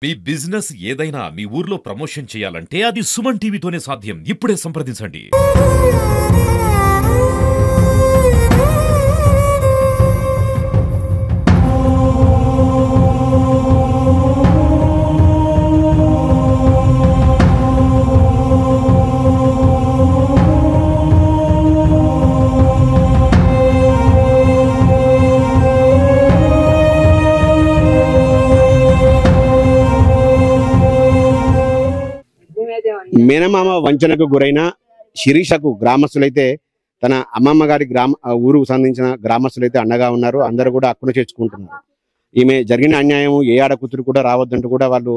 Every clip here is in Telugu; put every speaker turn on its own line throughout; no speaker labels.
మీ బిజినెస్ ఏదైనా మీ ఊర్లో ప్రమోషన్ చేయాలంటే అది సుమన్ టీవీతోనే సాధ్యం. ఇప్పుడే సంప్రదించండి.
మేనమామ వంచనకు గురైన శిరీషకు గ్రామస్తులైతే తన అమ్మమ్మ గారి ఊరుకు సంబంధించిన గ్రామస్తులైతే అండగా ఉన్నారు. అందరూ కూడా అక్కున చేర్చుకుంటున్నారు. ఈమె జరిగిన అన్యాయం ఏ ఆడకూతురు కూడా రావద్దంటూ కూడా వాళ్ళు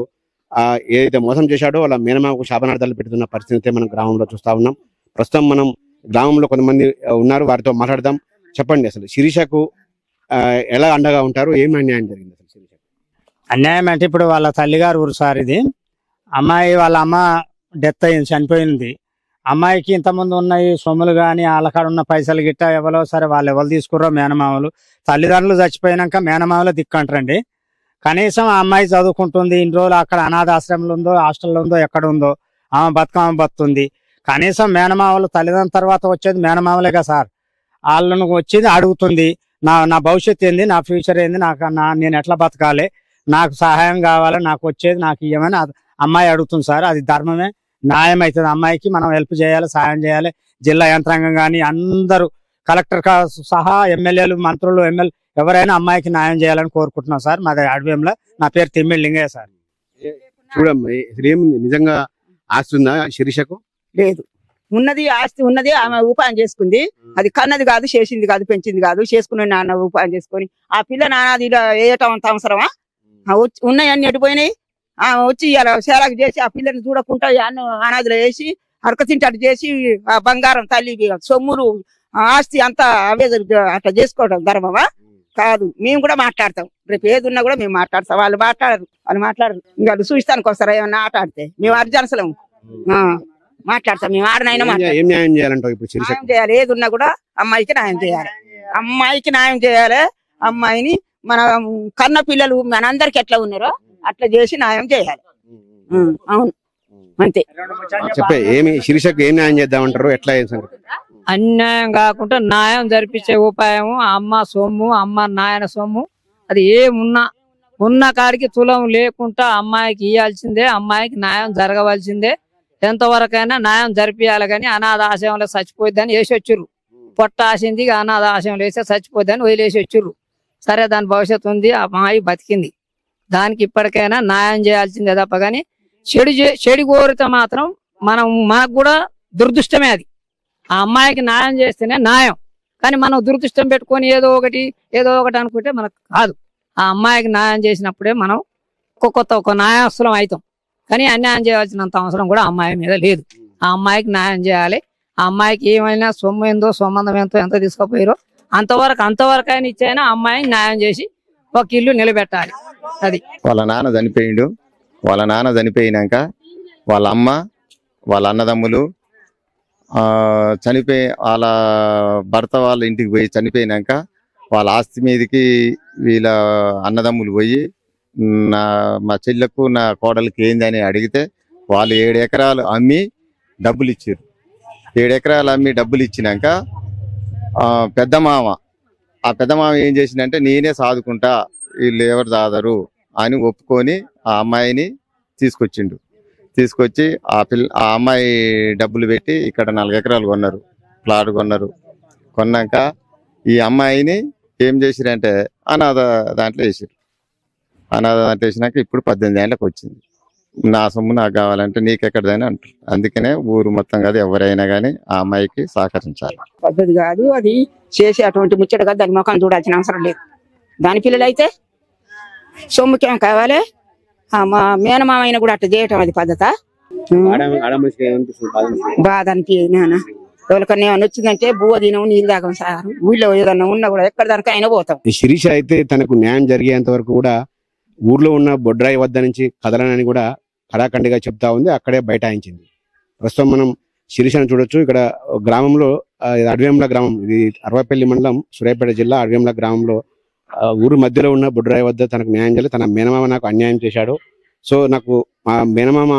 ఏదైతే మోసం చేశాడో వాళ్ళ మేనమామకు శాపనార్థాలు పెడుతున్న పరిస్థితి మనం గ్రామంలో చూస్తా ఉన్నాం. ప్రస్తుతం మనం గ్రామంలో కొంతమంది ఉన్నారు, వారితో మాట్లాడదాం. చెప్పండి, అసలు శిరీషకు ఎలా అండగా ఉంటారు? ఏమి అన్యాయం జరిగింది అసలు శిరీషకు?
అన్యాయం అంటే ఇప్పుడు వాళ్ళ తల్లిగారు ఊరు సార్ ఇది. అమ్మాయి వాళ్ళ అమ్మ డెత్ అయింది, చనిపోయింది. అమ్మాయికి ఇంతకుముందు ఉన్నాయి సొమ్ములు కానీ వాళ్ళకాడ ఉన్న పైసలు గిట్ట ఎవరో సరే వాళ్ళు ఎవరు తీసుకుర్రో మేనమామలు. తల్లిదండ్రులు చచ్చిపోయినాక మేనమామలు దిక్కంటారండి. కనీసం ఆ అమ్మాయి చదువుకుంటుంది, ఇన్ని రోజులు అక్కడ అనాథాశ్రమంలో ఉందో హాస్టల్లో ఉందో ఎక్కడ ఉందో ఆమె బతుకుతుంది. కనీసం మేనమామలు తల్లిదండ్రుల తర్వాత వచ్చేది మేనమామలేగా సార్. వాళ్ళను వచ్చేది అడుగుతుంది, నా భవిష్యత్తు ఏంది, నా ఫ్యూచర్ ఏంది, నేను ఎట్లా బతకాలి, నాకు సహాయం కావాలి, నాకు వచ్చేది నాకు ఇవ్వమని అమ్మాయి అడుగుతుంది సార్. అది ధర్మమే, న్యాయం అవుతుంది. అమ్మాయికి మనం హెల్ప్ చేయాలి, సహాయం చేయాలి. జిల్లా యంత్రాంగం కానీ అందరూ కలెక్టర్ సహా ఎమ్మెల్యేలు మంత్రులు ఎవరైనా అమ్మాయికి న్యాయం చేయాలని కోరుకుంటున్నాం సార్. మాది అడవేంలో. నా పేరు తిమ్మిడి లింగయ్య సార్.
చూడమ్మా, ఏముంది, నిజంగా ఆస్తి ఉందా శిరీషకు?
లేదు, ఉన్నది ఆస్తి ఉన్నది, ఆమె ఉపాయం చేసుకుంది. అది కన్నది కాదు, చేసింది కాదు, పెంచింది కాదు, చేసుకునే నాన్న ఉపాయం చేసుకొని ఆ పిల్ల నాన్నది వేయటం అంత అవసరమా? ఉన్నాయన్నీ ఎడిపోయినాయి. వచ్చి ఇలా సేలకు చేసి ఆ పిల్లని చూడకుండా అనాథిలో వేసి అరకతింటట్టు చేసి ఆ బంగారం తల్లి సొమ్ములు ఆస్తి అంతా అవే అట్లా చేసుకోవడం ధర్మమా? కాదు. మేము కూడా మాట్లాడతాం, రేపు ఏది ఉన్నా కూడా మేము మాట్లాడతాం. వాళ్ళు మాట్లాడరు. ఇంకా చూస్తానికి వస్తారా ఏమన్నా ఆట ఆడితే? మేము అర్జనసలం మాట్లాడతాం. మేము ఆడనైనా
న్యాయం
చేయాలి. ఏది ఉన్నా కూడా అమ్మాయికి న్యాయం చేయాలి. అమ్మాయిని మన కన్న పిల్లలు మనందరికి ఎట్లా ఉన్నారో అట్లా చేసి న్యాయం చేయాలి. అవును, అంతే.
చెప్పే, ఏమి శిరీషకు ఏం న్యాయం చేద్దామంటారు? ఎట్లా?
అన్యాయం కాకుండా న్యాయం జరిపించే ఉపాయము అమ్మ సొమ్ము, అమ్మ నాయన సొమ్ము, అది ఏమున్నా ఉన్న కాడికి తులం లేకుండా అమ్మాయికి ఇవ్వాల్సిందే. అమ్మాయికి న్యాయం జరగవలసిందే. ఎంతవరకైనా న్యాయం జరిపియాలి. కానీ అనాథ ఆశయంలో చచ్చిపోద్దని వేసి వచ్చిర్రు. పొట్ట ఆశింది, అనాథ ఆశయంలో వేస్తే చచ్చిపోద్దని వదిలేసి వచ్చిర్రు. సరే, దాని భవిష్యత్తు ఉంది, ఆ అమ్మాయి బతికింది. దానికి ఇప్పటికైనా న్యాయం చేయాల్సిందే తప్ప కానీ చెడు కోరితే మాత్రం మాకు కూడా దురదృష్టమే. అది ఆ అమ్మాయికి న్యాయం చేస్తేనే న్యాయం. కానీ మనం దురదృష్టం పెట్టుకొని ఏదో ఒకటి అనుకుంటే మనకు కాదు. ఆ అమ్మాయికి న్యాయం చేసినప్పుడే మనం ఒక న్యాయస్తులం అవుతాం. కానీ అన్యాయం చేయాల్సినంత అవసరం కూడా అమ్మాయి మీద లేదు. ఆ అమ్మాయికి న్యాయం చేయాలి. ఆ అమ్మాయికి ఏమైనా సొమ్ము ఏందో సంబంధం ఎంత తీసుకోపోయారో అంతవరకు అయినా ఇచ్చైనా అమ్మాయికి న్యాయం చేసి ఒక ఇల్లు నిలబెట్టాలి. అది
వాళ్ళ నాన్న చనిపోయిండు. వాళ్ళ నాన్న చనిపోయినాక వాళ్ళ అమ్మ, వాళ్ళ అన్నదమ్ములు చనిపోయి వాళ్ళ భర్త వాళ్ళ ఇంటికి పోయి చనిపోయినాక వాళ్ళ ఆస్తి మీదకి వీళ్ళ అన్నదమ్ములు పోయి మా చెల్లెకు నా కోడలికి ఏందని అడిగితే వాళ్ళు 7 ఎకరాలు అమ్మి డబ్బులు ఇచ్చారు. 7 ఎకరాలు అమ్మి డబ్బులు ఇచ్చినాక పెద్ద మామ ఏం చేసిందంటే నేనే సాదుకుంటా, వీళ్ళు ఎవరు సాదరు అని ఒప్పుకొని ఆ అమ్మాయిని తీసుకొచ్చి ఆ అమ్మాయి డబ్బులు పెట్టి ఇక్కడ 4 ఎకరాలు కొన్నారు, ప్లాట్ కొన్నాక ఈ అమ్మాయిని ఏం చేసిరంటే అనాథ దాంట్లో వేసినాక ఇప్పుడు 18 ఏళ్ళకి వచ్చింది. నా సొమ్ము నాకు కావాలంటే నీకెక్కడదైనా అంటారు. అందుకనే ఊరు మొత్తం కాదు ఎవరైనా కానీ ఆ అమ్మాయికి సహకరించాలి.
పద్ధతి కాదు అది, చేసే అటువంటి ముచ్చట కాదు. దాని ముఖం చూడాల్సిన అవసరం లేదు. దాని పిల్లలు అయితే సొమ్ముకేం కావాలి? మా మేనమామ అయినా కూడా అట్లా చేయటం అది పద్ధత? బాధ అనిపించిన ఎవరికన్నా ఏమన్నా వచ్చిందంటే బువ్వ తినం, నీళ్ళు తాగం సార్. ఊళ్ళో ఏదన్నా ఉన్నా కూడా ఎక్కడ దానికి అయినా పోతాం.
శిరీష అయితే తనకు న్యాయం జరిగేంత వరకు కూడా ఊర్లో ఉన్న బొడ్రాయి వద్ద నుంచి కదలనని కూడా కడాఖండిగా చెప్తా ఉంది. అక్కడే బైఠాయించింది. ప్రస్తుతం మనం శిరీషను చూడొచ్చు. ఇక్కడ గ్రామంలో అడవేంల గ్రామం, ఇది అరవపల్లి మండలం, సూర్యాపేట జిల్లా అడవేంల గ్రామంలో ఊరు మధ్యలో ఉన్న బొడ్రాయి వద్ద తనకు న్యాయం చేయాలి, తన మేనమామ నాకు అన్యాయం చేశాడు, సో నాకు మా మేనమామ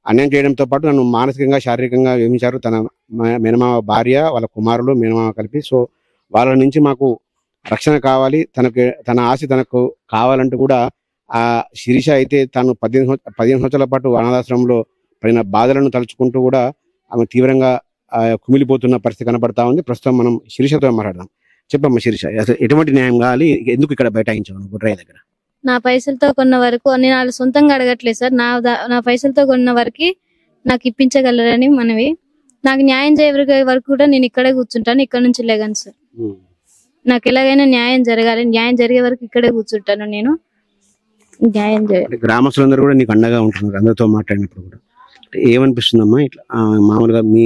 అన్యాయం చేయడంతో పాటు నన్ను మానసికంగా శారీరకంగా వేధించారు. తన మేనమామ భార్య, వాళ్ళ కుమారులు, మేనమామ కలిపి. సో వాళ్ళ నుంచి మాకు రక్షణ కావాలి, తన ఆశ తనకు కావాలంటూ కూడా ఆ శిరీష అయితే తాను 15 సంవత్సరాల పాటు అనాథాశ్రమంలో పడిన బాధలను తలుచుకుంటూ కూడా ఆమె తీవ్రంగా కుమిలిపోతున్న పరిస్థితి కనబడతా ఉంది. ప్రస్తుతం మనం శిరీషతో మాట్లాడదాం. చెప్పమ్మా శిరీష, అసలు ఎటువంటి న్యాయం కావాలి, ఎందుకు ఇక్కడ బైఠాయించావు బుడ్రాయి దగ్గర?
నా పైసలతో కొన్న వరకు నేను వాళ్ళు సొంతంగా అడగట్లేదు సార్. నా పైసలతో కొన్న వరకు నాకు ఇప్పించగలరని మనవి. నాకు న్యాయం చేయగలిగే వరకు కూడా నేను ఇక్కడే కూర్చుంటాను, ఇక్కడ నుంచి లేగాను సార్. నాకు ఎలాగైనా న్యాయం జరగాలి, న్యాయం జరిగే వరకు ఇక్కడే కూర్చుంటాను నేను. న్యాయం చేయాలి.
గ్రామస్తులందరూ కూడా నీకు అండగా ఉంటున్నారు. అందరితో మాట్లాడినప్పుడు కూడా ఏమనిపిస్తుందమ్మా? ఇట్లా మామూలుగా మీ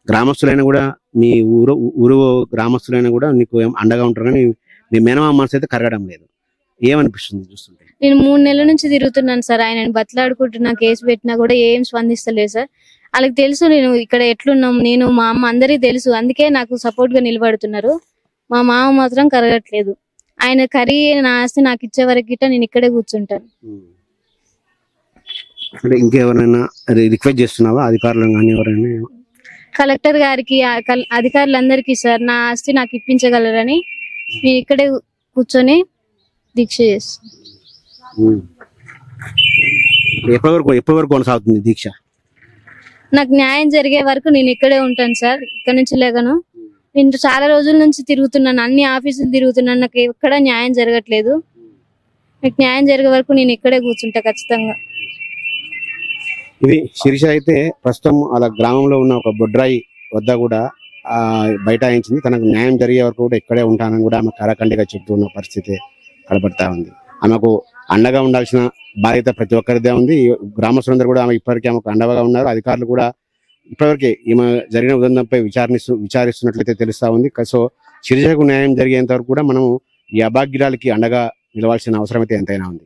గ్రామస్తులైనా కూడా, మీ ఊరు గ్రామస్తులైనా కూడా నీకు అండగా ఉంటారు, కానీ మీ మేనమామ మనసు అయితే కరగడం లేదు. ఏమనిపిస్తుంది చూస్తుంటే?
నేను 3 నెలల నుంచి తిరుగుతున్నాను సార్. ఆయన బతలాడుకుంటున్నా, కేసు పెట్టినా కూడా ఏం స్పందిస్తలేదు సార్. వాళ్ళకి తెలుసు నేను ఇక్కడ ఎట్లున్నాం, నేను మా అమ్మ అందరికీ తెలుసు. అందుకే నాకు సపోర్ట్ గా నిలబడుతున్నారు. మా మామ మాత్రం కరగట్లేదు. ఆయన నా ఆస్తి నాకు ఇచ్చే వరకు గిట్ట నేను ఇక్కడే కూర్చుంటాను.
అంటే ఇంకెవరైనా రిక్వెస్ట్ చేస్తున్నావా, అధికారులు కానీ ఎవరైనా?
కలెక్టర్ గారికి, అధికారులందరికీ సార్ నా ఆస్తి నాకు ఇప్పించగలరని నేను ఇక్కడే కూర్చొని దీక్ష చేస్తాను.
ఎప్పటి వరకు కొనసాగుతుంది దీక్ష?
నాకు న్యాయం జరిగే వరకు నేను ఇక్కడే ఉంటాను సార్. ఇక్కడ నుంచి లేగను. నేను చాలా రోజుల నుంచి తిరుగుతున్నాను, అన్ని ఆఫీసులు తిరుగుతున్నాను. నాకు ఎక్కడ న్యాయం జరగట్లేదు. నాకు న్యాయం జరిగే వరకు నేను ఇక్కడే కూర్చుంటా ఖచ్చితంగా.
ఇది శిరీష అయితే ప్రస్తుతం అలా గ్రామంలో ఉన్న ఒక బొడ్రాయి వద్ద కూడా బైఠాయించింది. తనకు న్యాయం జరిగే వరకు కూడా ఇక్కడే ఉంటానని కూడా ఆమె కరాఖండిగా చెప్తున్న పరిస్థితి కనబడతా ఉంది. ఆమెకు అండగా ఉండాల్సిన బాధ్యత ప్రతి ఒక్కరిదే ఉంది. గ్రామస్తులందరూ కూడా ఆమె ఇప్పటికీ ఆమెకు అండగా ఉన్నారు. అధికారులు కూడా ఇప్పటివరకే ఈమె జరిగిన ఉదంతంపై విచారిస్తున్నట్లయితే తెలుస్తా ఉంది. సో శిరీషకు న్యాయం జరిగేంత వరకు కూడా మనం ఈ అభాగ్యురాలకి అండగా నిలవాల్సిన అవసరం అయితే ఎంతైనా ఉంది.